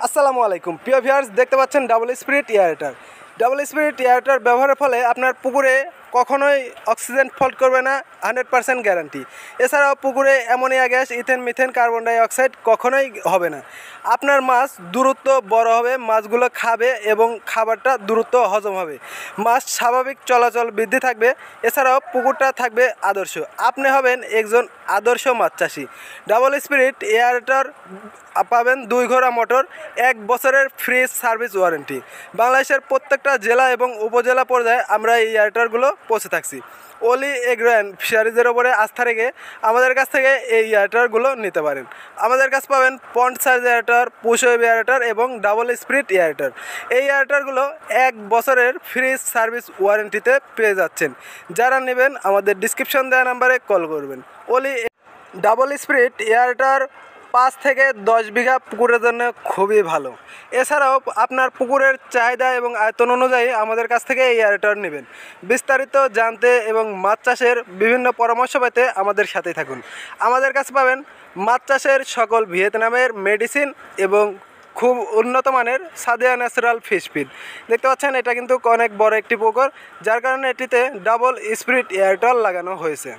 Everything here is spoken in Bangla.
আসসালামু আলাইকুম প্রিয় ভিউয়ার্স, দেখতে পাচ্ছেন double spirit aerator. Double spirit aerator ব্যবহারের ফলে আপনার পুকুরে কখনোই অক্সিজেন ফল্ট করবে না, 100% গ্যারান্টি। এছাড়াও পুকুরে ammonia gas, ethane, methane, carbon dioxide কখনোই হবে না। আপনার মাছ দ্রুত বড় হবে, মাছগুলো খাবে এবং খাবারটা দ্রুত হজম হবে, মাছ স্বাভাবিক চলাচল বৃদ্ধি থাকবে। এছাড়াও পুকুরটা থাকবে আদর্শ, আপনি হবেন একজন আদর্শ মাছ চাষি। ডাবল স্পিরিট এয়ারেটার পাবেন 2 ঘোড়া মোটর, 1 বছরের ফ্রি সার্ভিস ওয়ারেন্টি। বাংলাদেশের প্রত্যেকটা জেলা এবং উপজেলা পর্যায়ে আমরা এই এয়ারেটারগুলো পৌঁছে থাকছি। অলি এগ্রো অ্যান্ড ফিশারিজের ওপরে আস্থা রেখে আমাদের কাছ থেকে এই এয়ারেটারগুলো নিতে পারেন। আমাদের কাছে পাবেন pond size aerator, push wave aerator এবং ডাবল স্পিরিট এয়ারেটার। এই এয়ারেটারগুলো 1 বছরের ফ্রি সার্ভিস ওয়ারেন্টিতে পেয়ে যাচ্ছেন। যারা নেবেন আমাদের ডিসক্রিপশন দেওয়া নাম্বারে কল করবেন। অলি ডাবল স্পিরিট এয়ারেটার 5 থেকে 10 বিঘা পুকুরের জন্য খুবই ভালো। এছাড়াও আপনার পুকুরের চাহিদা এবং আয়তন অনুযায়ী আমাদের কাছ থেকে এই এয়ারেটার নেবেন। বিস্তারিত জানতে এবং মাছ চাষের বিভিন্ন পরামর্শ পেতে আমাদের সাথেই থাকুন। আমাদের কাছে পাবেন মাছ চাষের সকল ভিয়েতনামের মেডিসিন এবং খুব উন্নত মানের সাদিয়া ন্যাচারাল ফিশ ফিড। দেখতে পাচ্ছেন এটা কিন্তু অনেক বড় একটি পুকুর, যার কারণে এটিতে ডাবল স্পিরিট এয়ারেটার লাগানো হয়েছে।